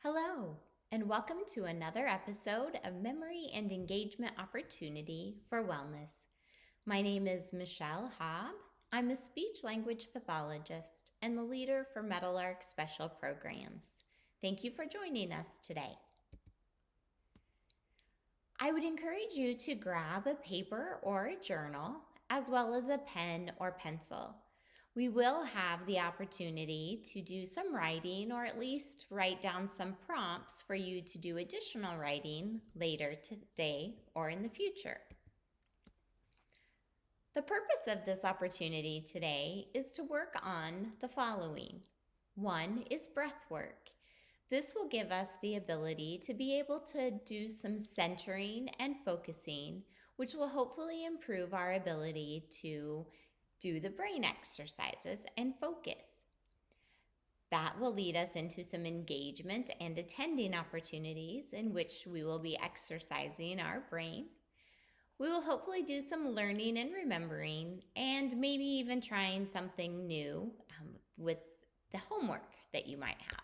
Hello, and welcome to another episode of Memory and Engagement Opportunity for Wellness. My name is Michelle Hobb. I'm a speech language pathologist and the leader for Meadowlark Special Programs. Thank you for joining us today. I would encourage you to grab a paper or a journal, as well as a pen or pencil. We will have the opportunity to do some writing, or at least write down some prompts for you to do additional writing later today or in the future. The purpose of this opportunity today is to work on the following. One is breath work. This will give us the ability to be able to do some centering and focusing, which will hopefully improve our ability to do the brain exercises and focus. That will lead us into some engagement and attending opportunities in which we will be exercising our brain. We will hopefully do some learning and remembering, and maybe even trying something new with the homework that you might have.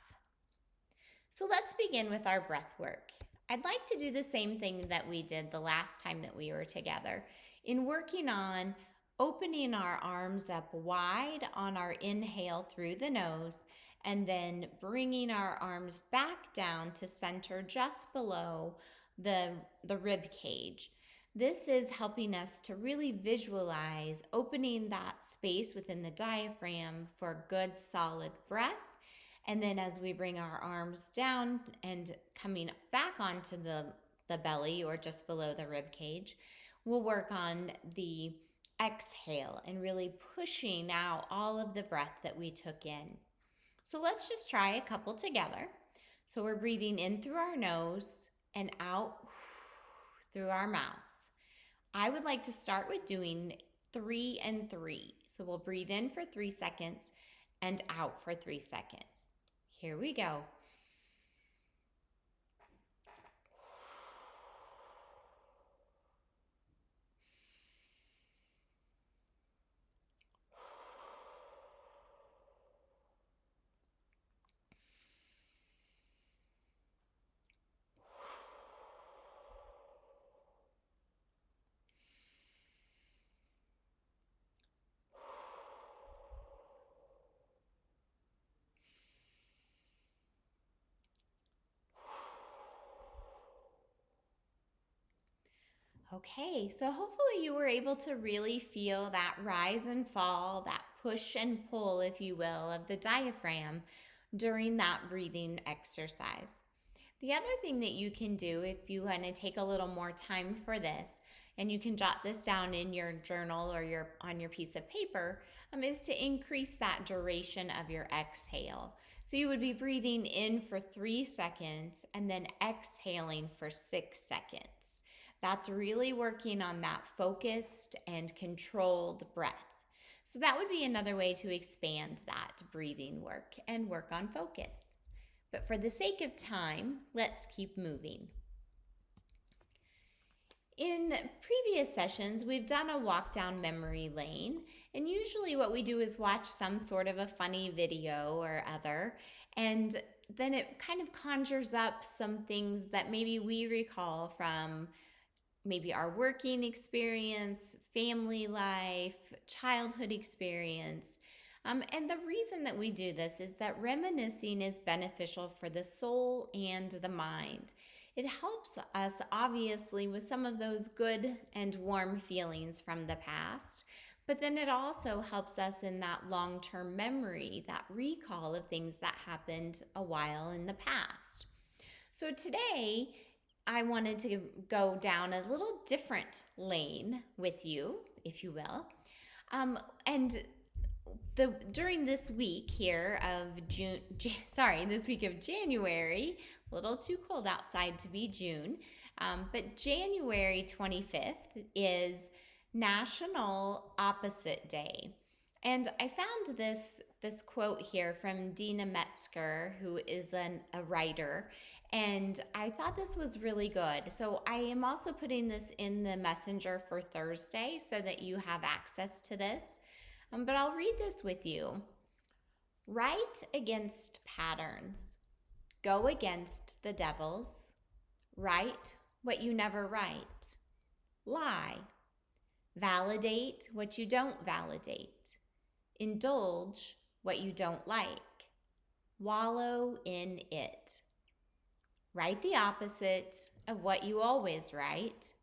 So let's begin with our breath work. I'd like to do the same thing that we did the last time that we were together in working on opening our arms up wide on our inhale through the nose, and then bringing our arms back down to center just below the rib cage. This is helping us to really visualize opening that space within the diaphragm for good solid breath. And then as we bring our arms down and coming back onto the belly or just below the rib cage, we'll work on the exhale and really pushing out all of the breath that we took in. So let's just try a couple together. So we're breathing in through our nose and out through our mouth. I would like to start with doing 3 and 3. So we'll breathe in for 3 seconds and out for 3 seconds. Here we go. Okay, so hopefully you were able to really feel that rise and fall, that push and pull, if you will, of the diaphragm during that breathing exercise. The other thing that you can do if you want to take a little more time for this, and you can jot this down in your journal or on your piece of paper, is to increase that duration of your exhale. So you would be breathing in for 3 seconds and then exhaling for 6 seconds. That's really working on that focused and controlled breath. So that would be another way to expand that breathing work and work on focus. But for the sake of time, let's keep moving. In previous sessions, we've done a walk down memory lane, and usually what we do is watch some sort of a funny video or other, and then it kind of conjures up some things that maybe we recall from maybe our working experience, family life, childhood experience. And the reason that we do this is that reminiscing is beneficial for the soul and the mind. It helps us, obviously, with some of those good and warm feelings from the past, but then it also helps us in that long-term memory, that recall of things that happened a while in the past. So today, I wanted to go down a little different lane with you, if you will. During this week here of this week of January, a little too cold outside to be June, but January 25th is National Opposite Day. And I found this quote here from Dina Metzger, who is a writer, and I thought this was really good. So I am also putting this in the messenger for Thursday so that you have access to this. But I'll read this with you. Write against patterns. go against the devils, write what you never write, lie, validate what you don't validate, indulge what you don't like, wallow in it. Write the opposite of what you always write,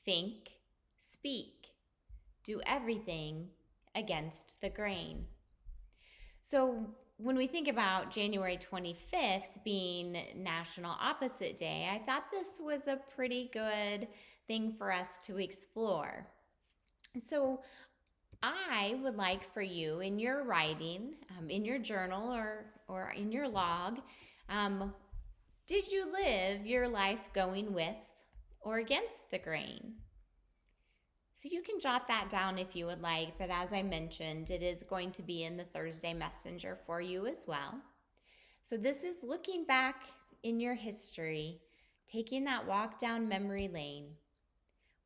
think, speak, do everything against the grain. So when we think about January 25th being National Opposite Day, I thought this was a pretty good thing for us to explore. So I would like for you in your writing, in your journal or in your log, did you live your life going with or against the grain? So you can jot that down if you would like, but as I mentioned, it is going to be in the Thursday Messenger for you as well. So this is looking back in your history, taking that walk down memory lane.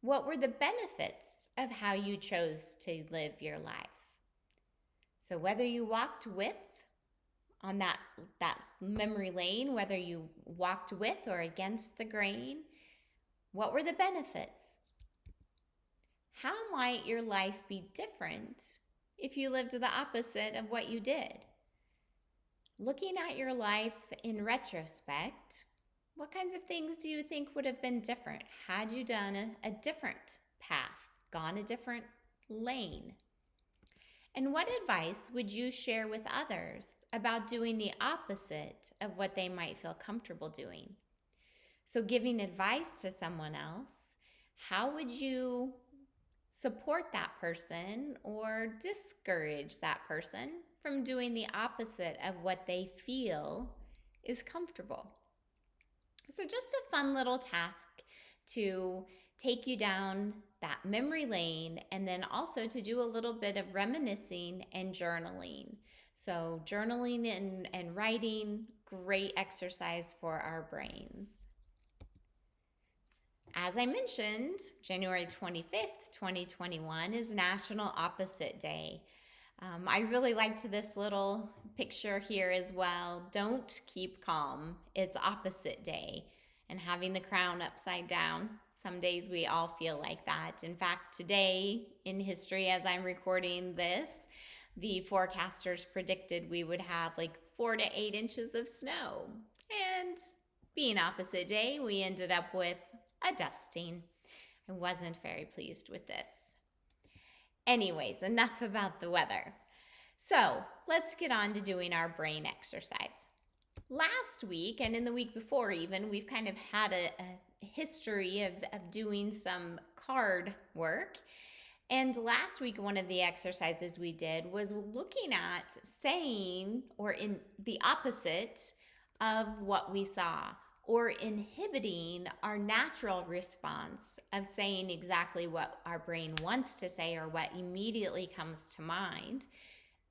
What were the benefits of how you chose to live your life? So whether you walked with on that memory lane, whether you walked with or against the grain, what were the benefits? How might your life be different if you lived the opposite of what you did? Looking at your life in retrospect, what kinds of things do you think would have been different had you done a different path, gone a different lane? And what advice would you share with others about doing the opposite of what they might feel comfortable doing? So giving advice to someone else, how would you support that person or discourage that person from doing the opposite of what they feel is comfortable? So just a fun little task to take you down that memory lane and then also to do a little bit of reminiscing and journaling. So journaling and writing, great exercise for our brains. As I mentioned, January 25th, 2021 is National Opposite Day. I really liked this little picture here as well. Don't keep calm. It's opposite day. And having the crown upside down, some days we all feel like that. In fact, today in history, as I'm recording this, the forecasters predicted we would have like 4 to 8 inches of snow. And being opposite day, we ended up with a dusting. I wasn't very pleased with this. Anyways, enough about the weather. So let's get on to doing our brain exercise. Last week, and in the week before even, we've kind of had a history of doing some card work. And last week, one of the exercises we did was looking at saying, or in the opposite of what we saw, or inhibiting our natural response of saying exactly what our brain wants to say or what immediately comes to mind,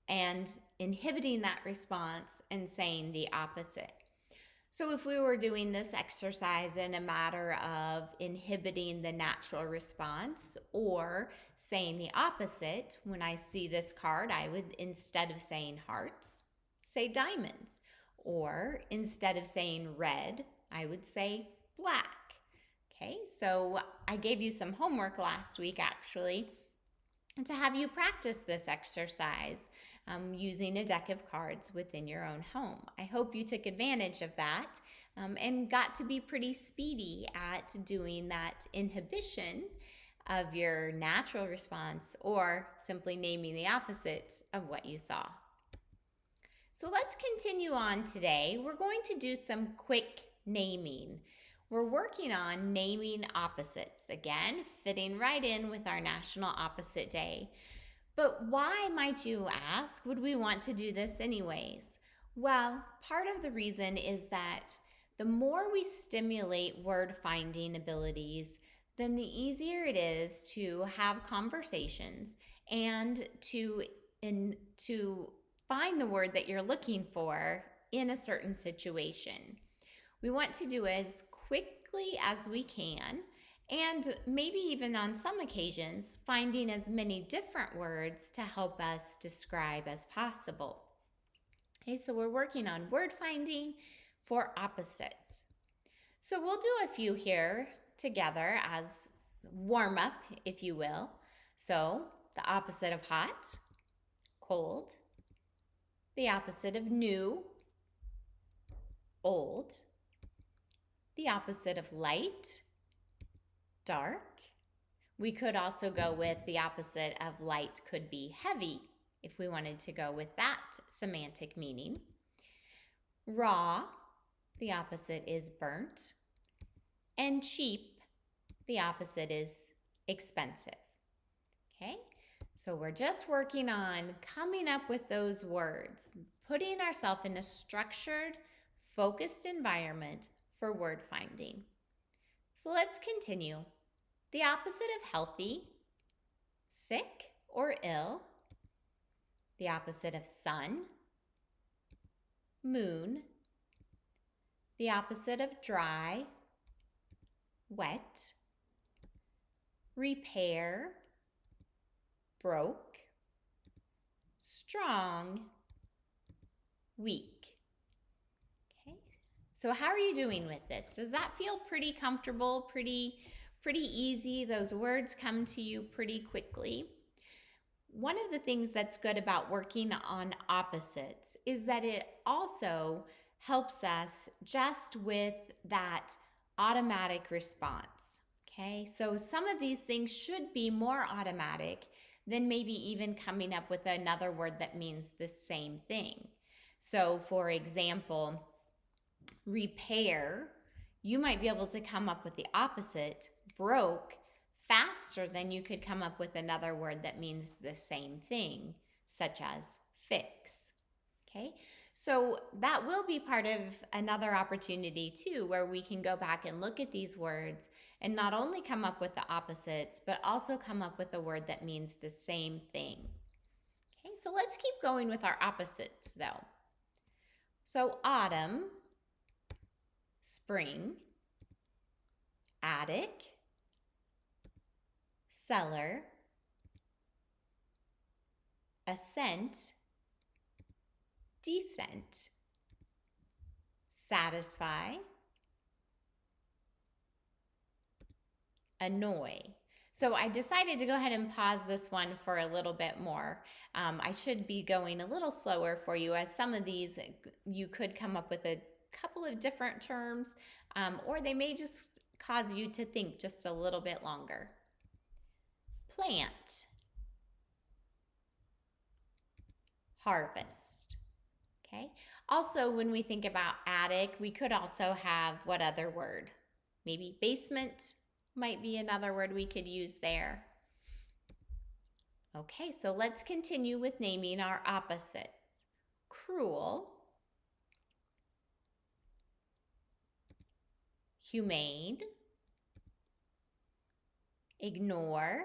and inhibiting that response and saying the opposite. So if we were doing this exercise in a matter of inhibiting the natural response or saying the opposite, when I see this card, I would, instead of saying hearts, say diamonds. Or instead of saying red, I would say black. Okay, so I gave you some homework last week actually to have you practice this exercise using a deck of cards within your own home. I hope you took advantage of that and got to be pretty speedy at doing that inhibition of your natural response or simply naming the opposite of what you saw. So let's continue on today. We're going to do some quick naming. We're working on naming opposites, again, fitting right in with our National Opposite Day. But why, might you ask, would we want to do this anyways? Well, part of the reason is that the more we stimulate word finding abilities, then the easier it is to have conversations and to find the word that you're looking for in a certain situation. We want to do as quickly as we can, and maybe even on some occasions, finding as many different words to help us describe as possible. Okay, so we're working on word finding, for opposites. So we'll do a few here together as warm up, if you will. So the opposite of hot, cold. The opposite of new, old. The opposite of light, dark. We could also go with the opposite of light could be heavy, if we wanted to go with that semantic meaning. Raw, the opposite is burnt. And cheap, the opposite is expensive. Okay, so we're just working on coming up with those words, putting ourselves in a structured, focused environment for word finding. So let's continue. The opposite of healthy, sick or ill. The opposite of sun, moon. The opposite of dry, wet. Repair, broke. Strong, weak. Okay, so how are you doing with this? Does that feel pretty comfortable, pretty easy? Those words come to you pretty quickly. One of the things that's good about working on opposites is that it also helps us just with that automatic response. Okay, so some of these things should be more automatic than maybe even coming up with another word that means the same thing. So for example, repair, you might be able to come up with the opposite, broke, faster than you could come up with another word that means the same thing, such as fix. Okay, so that will be part of another opportunity too, where we can go back and look at these words and not only come up with the opposites, but also come up with a word that means the same thing. Okay, so let's keep going with our opposites though. So autumn, spring, attic, cellar, ascent, descent, satisfy, annoy. So I decided to go ahead and pause this one for a little bit more. I should be going a little slower for you, as some of these you could come up with a couple of different terms, or they may just cause you to think just a little bit longer. Plant, harvest. Okay. Also, when we think about attic, we could also have what other word? Maybe basement might be another word we could use there. Okay, so let's continue with naming our opposites. Cruel, humane, ignore,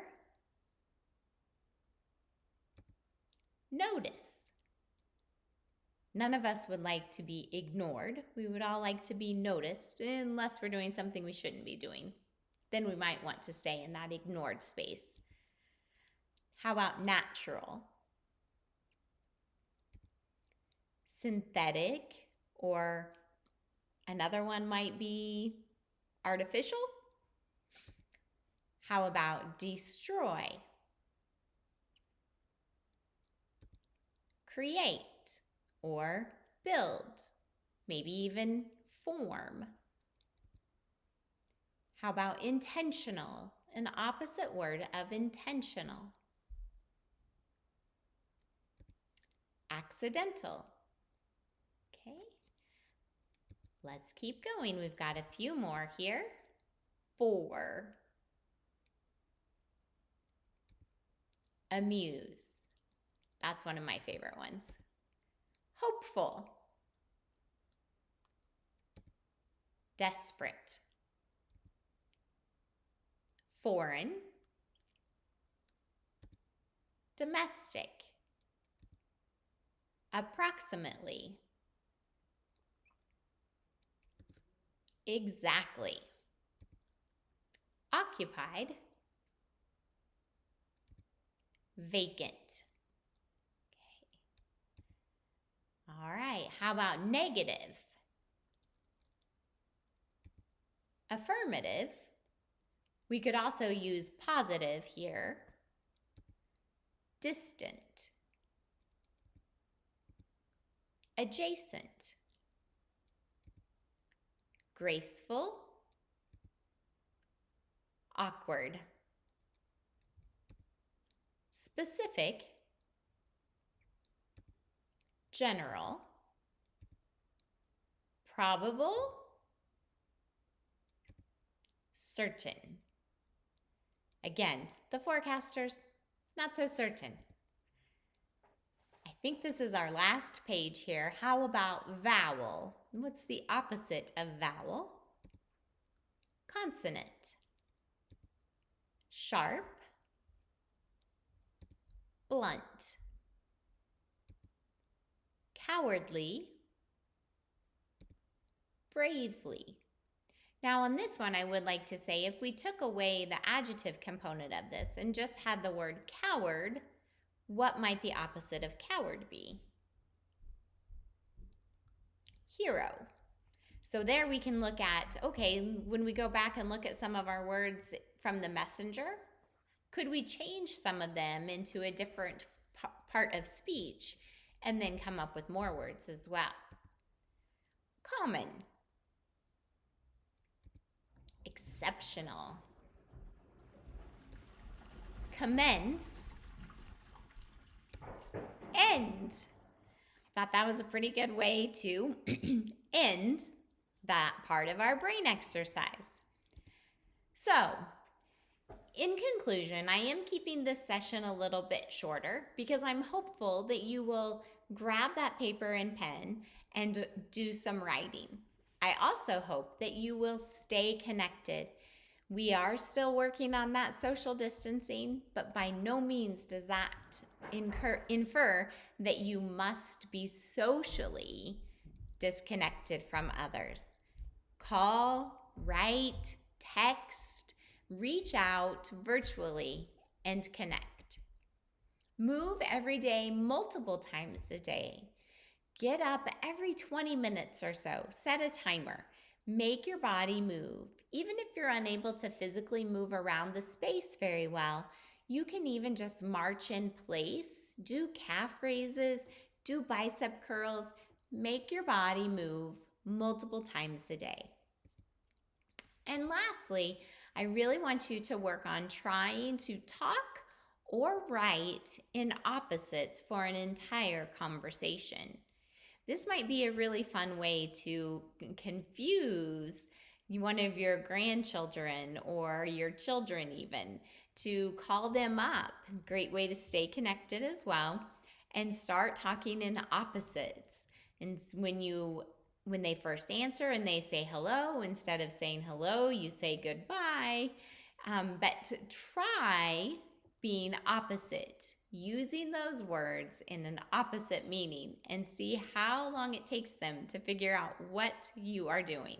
notice. None of us would like to be ignored. We would all like to be noticed, unless we're doing something we shouldn't be doing. Then we might want to stay in that ignored space. How about natural? Synthetic, or another one might be artificial. How about destroy? Create or build, maybe even form. How about intentional? An opposite word of intentional. Accidental. Okay, let's keep going. We've got a few more here. For, amuse. That's one of my favorite ones. Hopeful, desperate, foreign, domestic, approximately, exactly, occupied, vacant. Okay. All right, how about negative? affirmative. We could also use positive here. Distant. Adjacent. Graceful. Awkward. Specific. General. Probable. Certain. Again, the forecasters, not so certain. I think this is our last page here. How about vowel? What's the opposite of vowel? Consonant. Sharp. Blunt. Cowardly. Bravely. Now on this one, I would like to say if we took away the adjective component of this and just had the word coward, what might the opposite of coward be? Hero. So there we can look at, okay, when we go back and look at some of our words from the messenger, could we change some of them into a different part of speech and then come up with more words as well? Common. Exceptional. Commence. End. I thought that was a pretty good way to end that part of our brain exercise. So, in conclusion, I am keeping this session a little bit shorter because I'm hopeful that you will grab that paper and pen and do some writing. I also hope that you will stay connected. We are still working on that social distancing, but by no means does that infer that you must be socially disconnected from others. Call, write, text, reach out virtually and connect. Move every day, multiple times a day. Get up every 20 minutes or so. Set a timer. Make your body move. Even if you're unable to physically move around the space very well, you can even just march in place, do calf raises, do bicep curls. Make your body move multiple times a day. And lastly, I really want you to work on trying to talk or write in opposites for an entire conversation. This might be a really fun way to confuse one of your grandchildren or your children even, to call them up. Great way to stay connected as well, and start talking in opposites. And when they first answer and they say hello, instead of saying hello, you say goodbye. But try being opposite, using those words in an opposite meaning, and see how long it takes them to figure out what you are doing.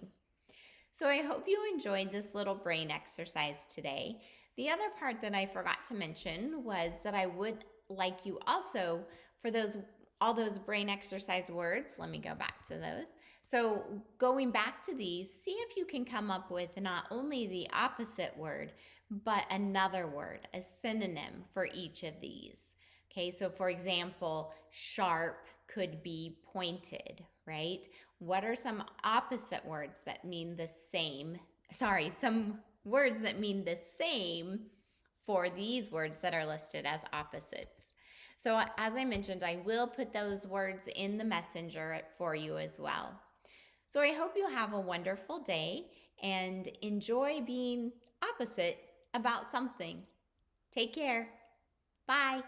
So I hope you enjoyed this little brain exercise today. The other part that I forgot to mention was that I would like you also, for all those brain exercise words, let me go back to those. So going back to these, see if you can come up with not only the opposite word, but another word, a synonym for each of these. Okay, so for example, sharp could be pointed, right? What are some opposite words that mean the same? Some words that mean the same for these words that are listed as opposites. So as I mentioned, I will put those words in the messenger for you as well. So I hope you have a wonderful day and enjoy being opposite about something. Take care. Bye.